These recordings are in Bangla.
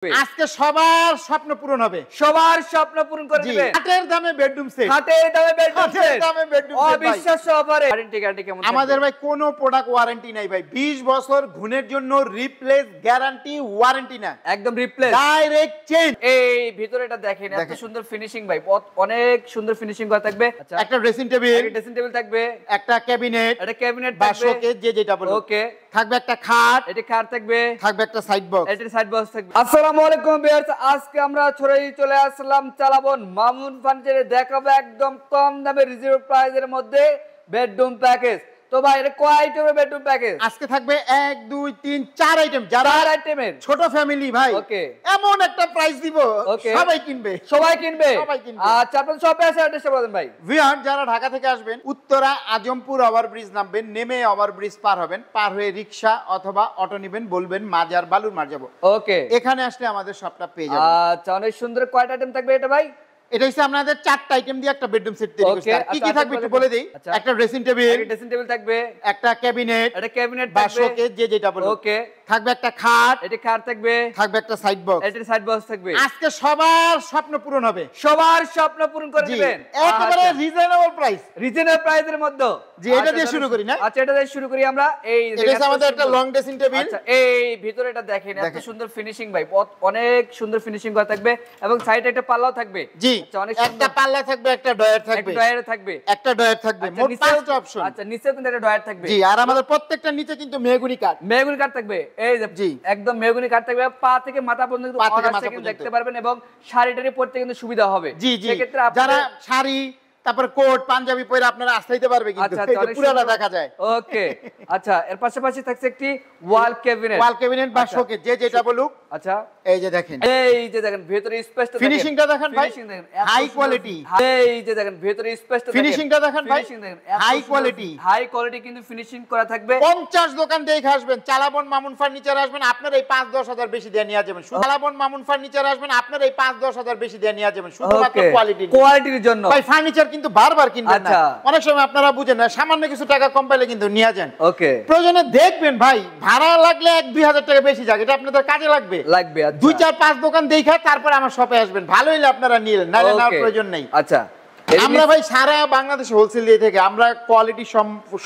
আজকে সবার স্বপ্ন পূরণ হবে, সবার স্বপ্ন পূরণ করে দিবে। হাটের দামে বেডরুম সেট, হাটের দামে বেডরুম সেট, হাটের দামে বেডরুম সেট। অবিশ্বাস্য অফারে। ওয়ারেন্টি গ্যারান্টি কেমন থাকবে? আমাদের ভাই কোনো প্রোডাক্ট ওয়ারেন্টি নাই ভাই, 20 বছর গুণের জন্য রিপ্লেস গ্যারান্টি, ওয়ারেন্টি না, একদম রিপ্লেস, ডাইরেক্ট চেঞ্জ। এই ভিতরে এটা দেখেন, এত সুন্দর ফিনিশিং ভাই, অনেক সুন্দর ফিনিশিং করা থাকবে। একটা ড্রেসিং টেবিল, একটা ড্রেসিং টেবিল থাকবে, একটা ক্যাবিনেট, একটা ক্যাবিনেট বা থাকবে, শোকেস যে যেটা বলো, ওকে, থাকবে একটা খাট, এটা খাট থাকবে, থাকবে একটা সাইড বক্স, এটা সাইড বক্স থাকবে। আসসালামু আলাইকুম ভিউয়ার্স, আজকে আমরা ছড়াই চলে আসলাম চালাবন মামুন ফার্নিচারে, দেখাবো একদম কম দামে রিজনেবল প্রাইসের মধ্যে বেডরুম প্যাকেজ। তো ভাই এটা কয় আইটেমের বেডরুম প্যাকেজ? আজকে থাকবে 1 2 3 4 আইটেম, যারা 4 আইটেমের ছোট ফ্যামিলি ভাই, ওকে, এমন একটা প্রাইস দিব সবাই কিনবে, সবাই কিনবে, সবাই কিনবে। আচ্ছা আপনাদের শপে আসে অ্যাড্রেসটা বলেন ভাই। ভিউয়ার যারা ঢাকা থেকে আসবেন, উত্তরা আজমপুর ওভারব্রিজ নামবেন, নেমে ওভারব্রিজ পার হবেন, পার হয়ে রিকশা অথবা অটো নেবেন, বলবেন মাজার বালুর মার যাব, ওকে, এখানে আসলে আমাদের শপটা পেয়ে যাবেন। আচ্ছা অনেক সুন্দর। কয়টা আইটেম থাকবে এটা ভাই? এটা হচ্ছে আপনাদের 4টা আইটেম দিয়ে একটা বেডরুম সেট তৈরি করছি। আর কি কি থাকবে একটু বলে দেই। একটা ড্রেসিং টেবিল, একটা ড্রেসিং টেবিল থাকবে, একটা ক্যাবিনেট, একটা ক্যাবিনেট বা থাকবে, শোকেস যে যেটা বলো, ওকে, থাকবে একটা খাট, এটা খাট থাকবে, থাকবে একটা সাইড বক্স, এটা সাইড বক্স থাকবে। আজকে সবার স্বপ্ন পূরণ হবে, সবার স্বপ্ন পূরণ করে দিবেন একেবারে রিজনেবল প্রাইস, রিজনেবল প্রাইসের মধ্যে। জি এটা দিয়ে শুরু করি না? আচ্ছা এটা দিয়ে শুরু করি আমরা। এই এটা হচ্ছে আমাদের একটা লং ড্রেসিং টেবিল। আচ্ছা এই ভিতরে এটা দেখেন, এত সুন্দর ফিনিশিং ভাই, অনেক সুন্দর ফিনিশিং করা থাকবে, এবং সাইডে একটা পাল্লাও থাকবে। জি অনেক একটা পাল্লা থাকবে, একটা ডয়ার থাকবে, একটা ডয়ার থাকবে, একটা ডয়ার থাকবে, মোট 5টা অপশন। আচ্ছা নিচেও কিন্তু একটা ডয়ার থাকবে। জি আর আমাদের প্রত্যেকটা নিচে কিন্তু মেহগুনি কাঠ, মেহগুনি কাঠ থাকবে, এই যে জি একদম মেহগুনি কাঠ থাকবে, পা থেকে মাথা পর্যন্ত কিন্তু দেখতে পারবেন, এবং শাড়িটারি পরতে কিন্তু সুবিধা হবে। জি জি সেক্ষেত্রে যারা শাড়ি তারপর কোট পাঞ্জাবি পরে আপনারা আসতেইতে পারবে, কিন্তু এটা পুরোটা দেখা যায়। ওকে আচ্ছা এর পাশাপাশি থাকছে একটি ওয়াল ক্যাবিনেট বা শোকেস যে যেটা বলুক। আচ্ছা এই যে দেখেন, ভেতরে স্পেসটা দেখেন, ফিনিশিংটা দেখেন ভাই, হাই কোয়ালিটি। এই যে দেখেন ভেতরে স্পেসটা দেখেন, ফিনিশিংটা দেখেন ভাই, হাই কোয়ালিটি, হাই কোয়ালিটি কিন্তু ফিনিশিং করা থাকবে। 50 দোকান দেখে আসবেন, চালাবন মামুন ফার্নিচার আসবেন, আপনার এই 5-10 হাজার বেশি দিয়ে নিয়ে যাবেন। চালাবন মামুন ফার্নিচার আসবেন, আপনার এই 5-10 হাজার বেশি দিয়ে নিয়ে যাবেন, শুধুমাত্র কোয়ালিটির জন্য। ভাই ফার্নিচার কিন্তু বারবার কিনবেন না, অনেক সময় আপনারা বুঝেন না, সামান্য কিছু টাকা কম পাইলে কিন্তু নিয়ে যান। ওকে প্রয়োজনে দেখবেন ভাই, ভাড়া লাগলে 1-2 হাজার টাকা বেশি যাক, এটা আপনাদের কাজে লাগবে। 2-4-5 দোকান দেখে তারপর আমার শপে আসবেন, ভালো হইলে আপনারা নিলেন, নাহলে নেওয়ার প্রয়োজন নেই। আচ্ছা আমরা ভাই সারা বাংলাদেশে হোলসেল দিয়ে থেকে আমরা কোয়ালিটি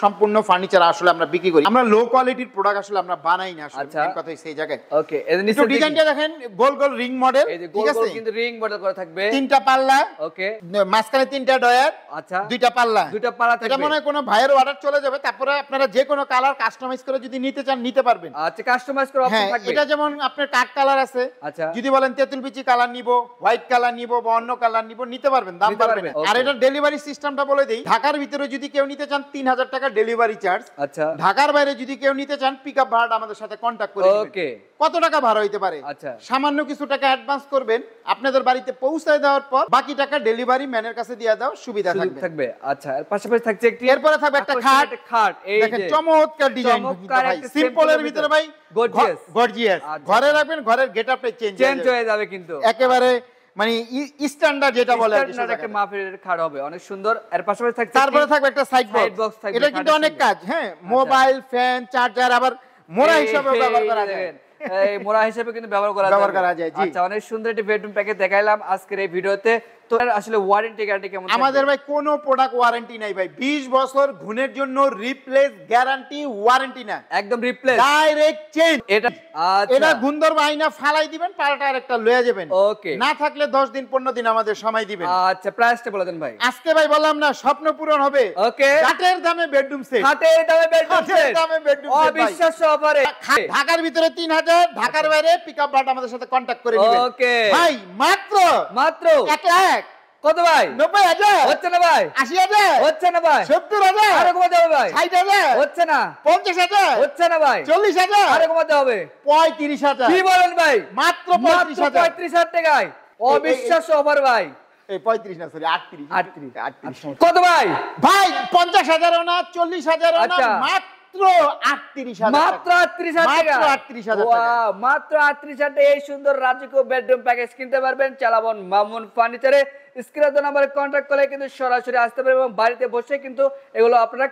সম্পূর্ণ ফার্নিচার আসলে আমরা বিক্রি করি, আমরা লো কোয়ালিটির প্রোডাক্ট আসলে আমরা বানাই না, আসলে মেন কথা সেই জায়গায়। ওকে এর নিচে ডিজাইনটা দেখেন, গোল গোল রিং মডেল, ঠিক আছে, কিন্তু রিং মডেল করা থাকবে, 3টা পাল্লা, ওকে, মাঝখানে 3টা ডয়ার, আচ্ছা 2টা পাল্লা থাকবে। এটা মনে হয় কোনো ভাইয়ের অর্ডার চলে যাবে, তারপরে আপনারা যে কোনো কালার কাস্টমাইজ করে যদি নিতে চান নিতে পারবেন। আচ্ছা কাস্টমাইজ করা অপশন থাকবে। এটা যেমন আপনার কাট কালার আছে, আচ্ছা যদি বলেন তেঁতুল বিচি কালার নিব, হোয়াইট কালার নিব বা অন্য কালার নিব, নিতে পারবেন, দাম পারবেন। আর এটা ডেলিভারি সিস্টেমটা বলে দেই, ঢাকার ভিতরে যদি কেউ নিতে চান 3000 টাকা ডেলিভারি চার্জ, আচ্ছা ঢাকার বাইরে যদি কেউ নিতে চান পিকআপ ভাড়াটা আমাদের সাথে কন্টাক্ট করে নেবেন। ওকে কত টাকা ভাড়া হইতে পারে? আচ্ছা সামান্য কিছু টাকা অ্যাডভান্স করবেন, আপনাদের বাড়িতে পৌঁছায় দেওয়ার পর বাকি টাকা ডেলিভারি ম্যানের কাছে দিয়ে দাও, সুবিধা থাকবে। আচ্ছা এর পাশাপাশি থাকছে একটি, এরপরে থাকবে একটা খাট, এই দেখেন চমৎকার ডিজাইন, ভাই সিম্পলের ভিতরে ভাই গর্জিয়াস, ঘরে রাখবেন, ঘরের গেটআপটা চেঞ্জ হয়ে যাবে, কিন্তু একেবারে মানে স্ট্যান্ডার্ড যেটা বলে একটা মাপের খাট হবে, অনেক সুন্দর। এর পাশাপাশি থাকছে, তারপরে থাকবে একটা সাইড বক্স, এটা কিন্তু অনেক কাজ, হ্যাঁ মোবাইল, ফ্যান, চার্জার, আবার মোড়া হিসেবে ব্যবহার করা যায়, এই মোড়া হিসেবে কিন্তু ব্যবহার করা যায়। আচ্ছা অনেক সুন্দর একটা বেডরুম প্যাকেজ দেখাইলাম আজকের এই ভিডিওতে। তো আসলে ওয়ারেন্টি গ্যারান্টি কেমন? আমাদের ভাই কোনো প্রোডাক্ট ওয়ারেন্টি নাই ভাই, 20 বছর গুণের জন্য রিপ্লেস গ্যারান্টি, ওয়ারেন্টি না, একদম রিপ্লেস, ডাইরেক্ট চেঞ্জ। এটা এটা গুন্দর বাইনা ফালাই দিবেন, পাল্টা আরেকটা লয়ে যাবেন, ওকে না থাকলে 10 দিন 15 দিন আমাদের সময় দিবেন। আচ্ছা প্রাইসটা বলে দেন ভাই। আজকে ভাই বললাম না, স্বপ্ন পূরণ হবে, ওকে হাটের দামে বেডরুম সেট, হাটের দামে বেডরুম সেট, অবিশ্বাস্য অফারে। ঢাকার ভিতরে 3000, ঢাকার বাইরে পিকআপ ভাড়া আমাদের সাথে কন্টাক্ট করে নেবেন। ওকে ভাই মাত্র 1 লাখ। কত ভাই? 90,000 হচ্ছে না ভাই? 80,000 হচ্ছে না ভাই? 70,000 আরে কমাতে হবে ভাই? 60,000 হচ্ছে না? 50,000 হচ্ছে না ভাই? 40,000 আরে কমাতে হবে? 35,000 কি বলেন ভাই? মাত্র 35,000 টাকায়, অবিশ্বাস্য অফার ভাই। এই 35 না, সরি 38 কত ভাই? ভাই 50,000 না, 40,000 না, মাত্র 38,000, মাত্র 38,000 টাকা, মাত্র 38,000 টাকা এই সুন্দর রাজকীয় বেডরুম প্যাকেজ কিনতে পারবেন চালাবন মামুন ফার্নিচারে। স্ক্রিনে দেওয়া নম্বরে কন্ট্যাক্ট করলে কিন্তু সরাসরি আসতে পারবেন এবং বাড়িতে বসে কিন্তু এগুলো আপনারা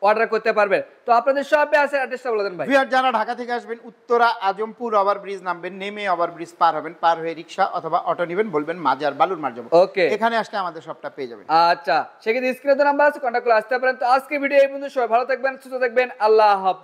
অর্ডার করতে পারবেন। তো আপনাদের শপে আছে অ্যাড্রেসটা বলে দেন ভাই। ভিউয়ার যারা ঢাকা থেকে আসবেন উত্তরা আজমপুর ওভারব্রিজ নামবেন, নেমে ওভারব্রিজ পার হবেন, পার হয়ে রিকশা অথবা অটো নেবেন, বলবেন মাজার বালুর মার যাবো। ওকে, এখানে আসলে আমাদের সবটা পেয়ে যাবেন। আচ্ছা সেক্ষেত্রে স্ক্রিনে দেওয়া নাম্বার আছে, কন্ট্যাক্ট করে আসতে পারেন। তো আজকে ভিডিও এই পর্যন্ত, সবাই ভালো থাকবেন, সুস্থ থাকবেন, আল্লাহ হাফেজ।